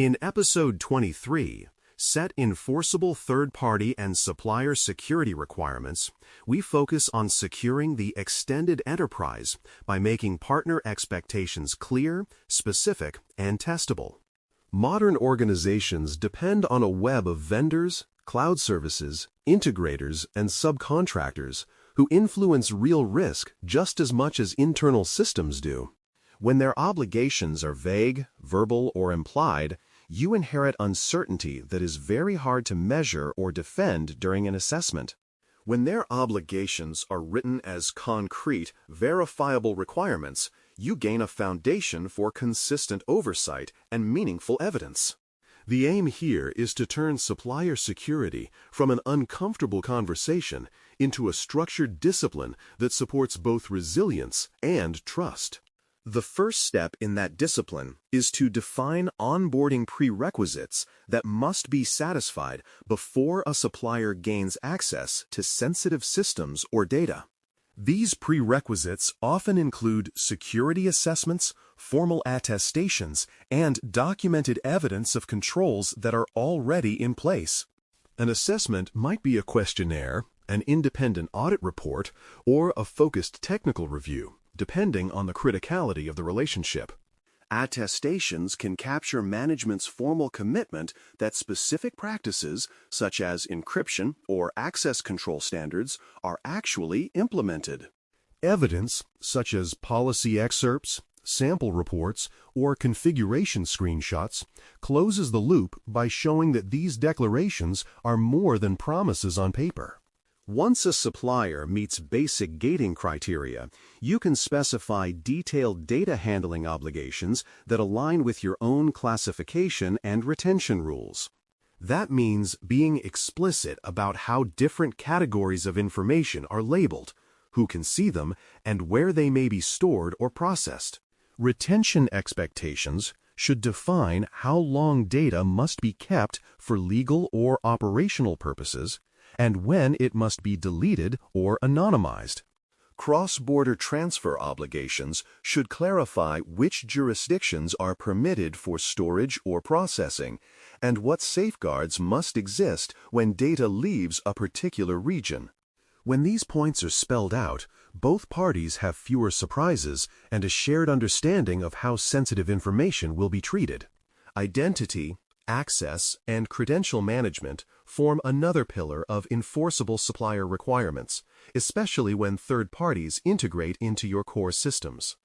In Episode 23, Set Enforceable Third-Party and Supplier Security Requirements, we focus on securing the extended enterprise by making partner expectations clear, specific, and testable. Modern organizations depend on a web of vendors, cloud services, integrators, and subcontractors who influence real risk just as much as internal systems do. When their obligations are vague, verbal, or implied, you inherit uncertainty that is very hard to measure or defend during an assessment. When their obligations are written as concrete, verifiable requirements, you gain a foundation for consistent oversight and meaningful evidence. The aim here is to turn supplier security from an uncomfortable conversation into a structured discipline that supports both resilience and trust. The first step in that discipline is to define onboarding prerequisites that must be satisfied before a supplier gains access to sensitive systems or data. These prerequisites often include security assessments, formal attestations, and documented evidence of controls that are already in place. An assessment might be a questionnaire, an independent audit report, or a focused technical review, depending on the criticality of the relationship. Attestations can capture management's formal commitment that specific practices, such as encryption or access control standards, are actually implemented. Evidence, such as policy excerpts, sample reports, or configuration screenshots, closes the loop by showing that these declarations are more than promises on paper. Once a supplier meets basic gating criteria, you can specify detailed data handling obligations that align with your own classification and retention rules. That means being explicit about how different categories of information are labeled, who can see them, and where they may be stored or processed. Retention expectations should define how long data must be kept for legal or operational purposes, and when it must be deleted or anonymized. Cross-border transfer obligations should clarify which jurisdictions are permitted for storage or processing, and what safeguards must exist when data leaves a particular region. When these points are spelled out, both parties have fewer surprises and a shared understanding of how sensitive information will be treated. Identity, access, and credential management form another pillar of enforceable supplier requirements, especially when third parties integrate into your core systems.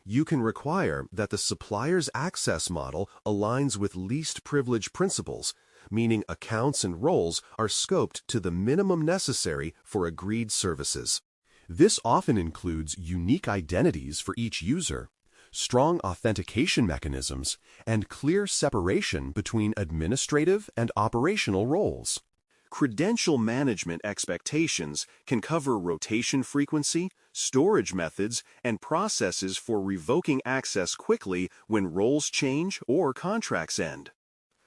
You can require that the supplier's access model aligns with least privilege principles, meaning accounts and roles are scoped to the minimum necessary for agreed services. This often includes unique identities for each user, strong authentication mechanisms, and clear separation between administrative and operational roles. Credential management expectations can cover rotation frequency, storage methods, and processes for revoking access quickly when roles change or contracts end.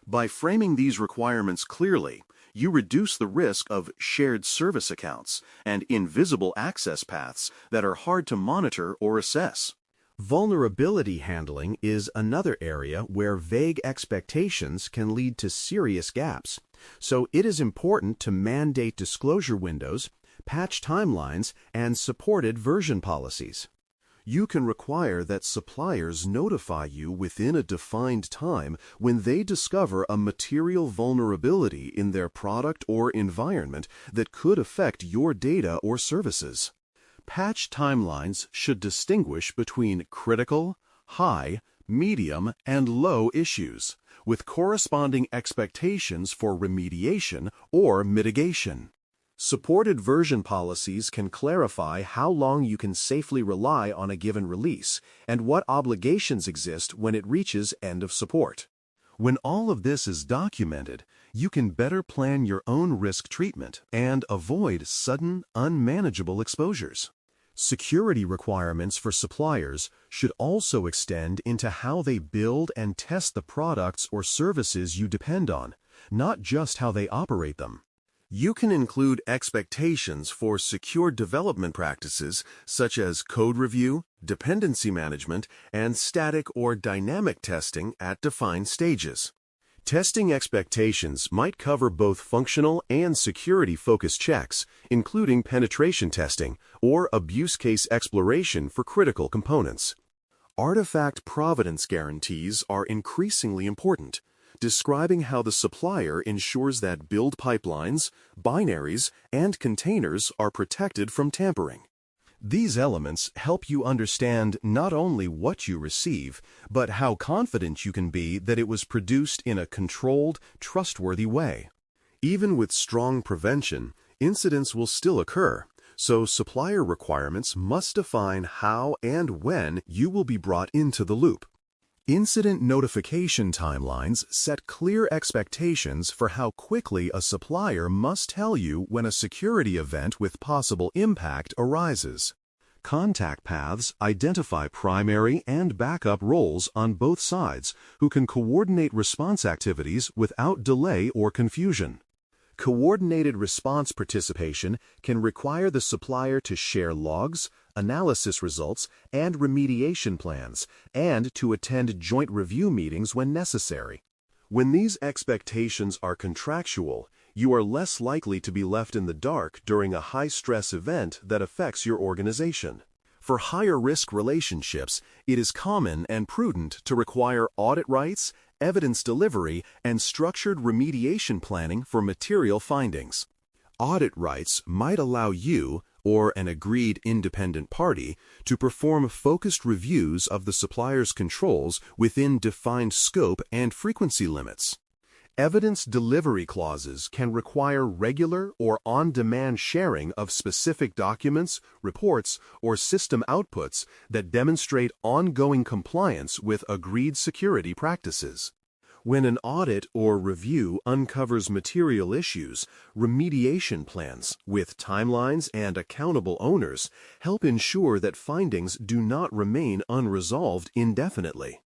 By framing these requirements clearly, you reduce the risk of shared service accounts and invisible access paths that are hard to monitor or assess. Vulnerability handling is another area where vague expectations can lead to serious gaps, so it is important to mandate disclosure windows, patch timelines, and supported version policies. You can require that suppliers notify you within a defined time when they discover a material vulnerability in their product or environment that could affect your data or services. Patch timelines should distinguish between critical, high, medium, and low issues, with corresponding expectations for remediation or mitigation. Supported version policies can clarify how long you can safely rely on a given release and what obligations exist when it reaches end of support. When all of this is documented, you can better plan your own risk treatment and avoid sudden, unmanageable exposures. Security requirements for suppliers should also extend into how they build and test the products or services you depend on, not just how they operate them. You can include expectations for secure development practices such as code review, dependency management, and static or dynamic testing at defined stages. Testing expectations might cover both functional and security-focused checks, including penetration testing or abuse case exploration for critical components. Artifact provenance guarantees are increasingly important, describing how the supplier ensures that build pipelines, binaries, and containers are protected from tampering. These elements help you understand not only what you receive, but how confident you can be that it was produced in a controlled, trustworthy way. Even with strong prevention, incidents will still occur, so supplier requirements must define how and when you will be brought into the loop. Incident notification timelines set clear expectations for how quickly a supplier must tell you when a security event with possible impact arises. Contact paths identify primary and backup roles on both sides who can coordinate response activities without delay or confusion. Coordinated response participation can require the supplier to share logs, analysis results, and remediation plans, and to attend joint review meetings when necessary. When these expectations are contractual, you are less likely to be left in the dark during a high-stress event that affects your organization. For higher-risk relationships, it is common and prudent to require audit rights, evidence delivery, and structured remediation planning for material findings. Audit rights might allow you, or an agreed independent party, to perform focused reviews of the supplier's controls within defined scope and frequency limits. Evidence delivery clauses can require regular or on-demand sharing of specific documents, reports, or system outputs that demonstrate ongoing compliance with agreed security practices. When an audit or review uncovers material issues, remediation plans, with timelines and accountable owners, help ensure that findings do not remain unresolved indefinitely.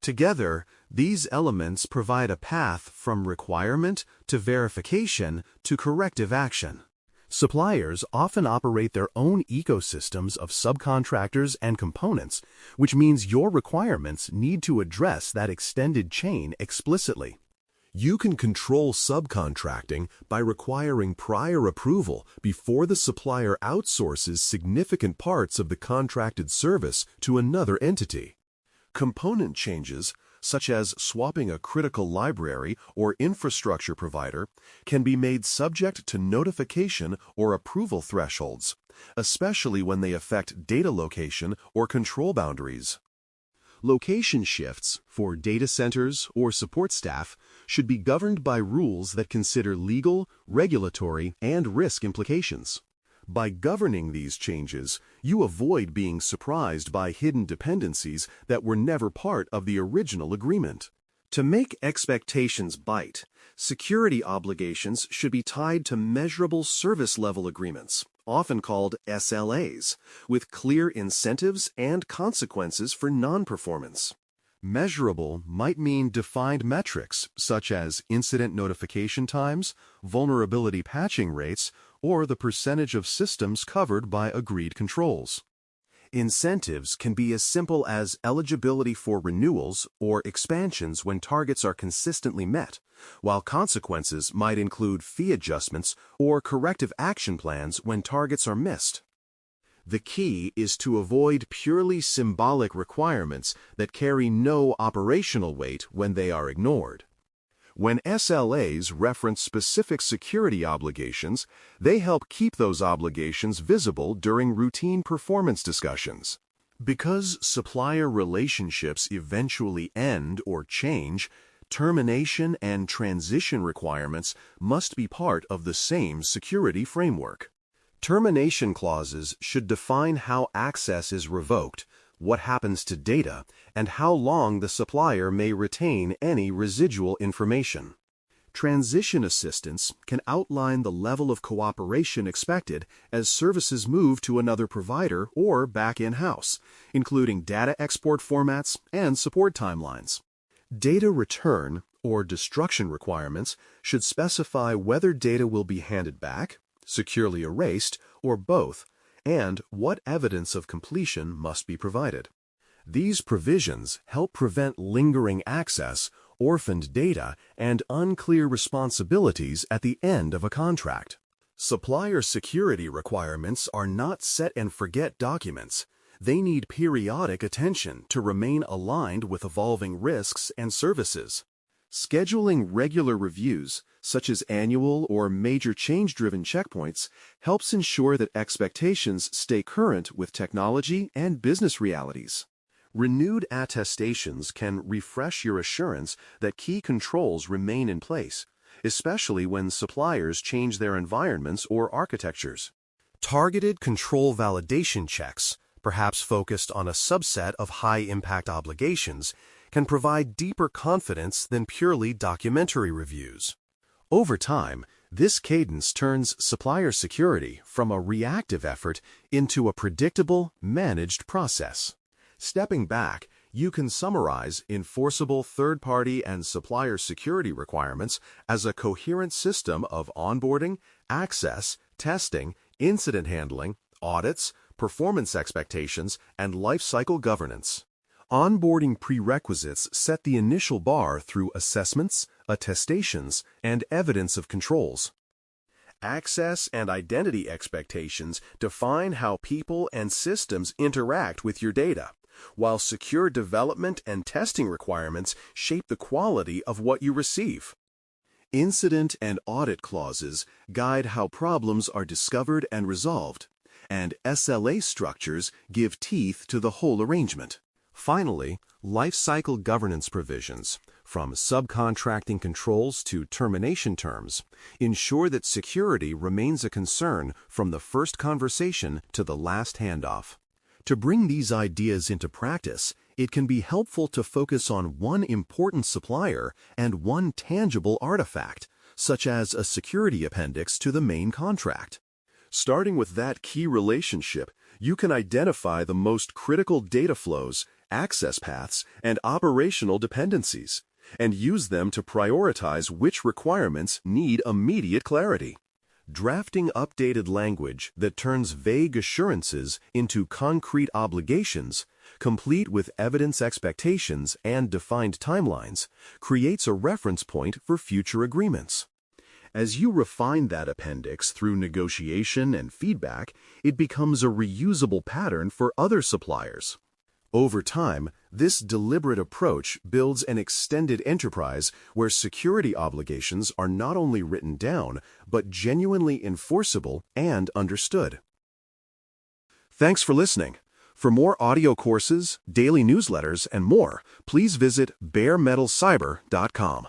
Together, these elements provide a path from requirement to verification to corrective action. Suppliers often operate their own ecosystems of subcontractors and components, which means your requirements need to address that extended chain explicitly. You can control subcontracting by requiring prior approval before the supplier outsources significant parts of the contracted service to another entity. Component changes, such as swapping a critical library or infrastructure provider, can be made subject to notification or approval thresholds, especially when they affect data location or control boundaries. Location shifts for data centers or support staff should be governed by rules that consider legal, regulatory, and risk implications. By governing these changes, you avoid being surprised by hidden dependencies that were never part of the original agreement. To make expectations bite, security obligations should be tied to measurable service level agreements, often called SLAs, with clear incentives and consequences for non-performance. Measurable might mean defined metrics such as incident notification times, vulnerability patching rates, or the percentage of systems covered by agreed controls. Incentives can be as simple as eligibility for renewals or expansions when targets are consistently met, while consequences might include fee adjustments or corrective action plans when targets are missed. The key is to avoid purely symbolic requirements that carry no operational weight when they are ignored. When SLAs reference specific security obligations, they help keep those obligations visible during routine performance discussions. Because supplier relationships eventually end or change, termination and transition requirements must be part of the same security framework. Termination clauses should define how access is revoked, what happens to data, and how long the supplier may retain any residual information. Transition assistance can outline the level of cooperation expected as services move to another provider or back in-house, including data export formats and support timelines. Data return, or destruction requirements should specify whether data will be handed back, securely erased, or both, and what evidence of completion must be provided. These provisions help prevent lingering access, orphaned data, and unclear responsibilities at the end of a contract. Supplier security requirements are not set-and-forget documents. They need periodic attention to remain aligned with evolving risks and services. Scheduling regular reviews, such as annual or major change-driven checkpoints, helps ensure that expectations stay current with technology and business realities. Renewed attestations can refresh your assurance that key controls remain in place, especially when suppliers change their environments or architectures. Targeted control validation checks, perhaps focused on a subset of high-impact obligations, can provide deeper confidence than purely documentary reviews. Over time, this cadence turns supplier security from a reactive effort into a predictable, managed process. Stepping back, you can summarize enforceable third-party and supplier security requirements as a coherent system of onboarding, access, testing, incident handling, audits, performance expectations, and lifecycle governance. Onboarding prerequisites set the initial bar through assessments, attestations, and evidence of controls. Access and identity expectations define how people and systems interact with your data, while secure development and testing requirements shape the quality of what you receive. Incident and audit clauses guide how problems are discovered and resolved, and SLA structures give teeth to the whole arrangement. Finally, lifecycle governance provisions, from subcontracting controls to termination terms, ensure that security remains a concern from the first conversation to the last handoff. To bring these ideas into practice, it can be helpful to focus on one important supplier and one tangible artifact, such as a security appendix to the main contract. Starting with that key relationship, you can identify the most critical data flows, access paths, and operational dependencies, and use them to prioritize which requirements need immediate clarity. Drafting updated language that turns vague assurances into concrete obligations, complete with evidence expectations and defined timelines, creates a reference point for future agreements. As you refine that appendix through negotiation and feedback, it becomes a reusable pattern for other suppliers. Over time, this deliberate approach builds an extended enterprise where security obligations are not only written down, but genuinely enforceable and understood. Thanks for listening. For more audio courses, daily newsletters, and more, please visit baremetalcyber.com.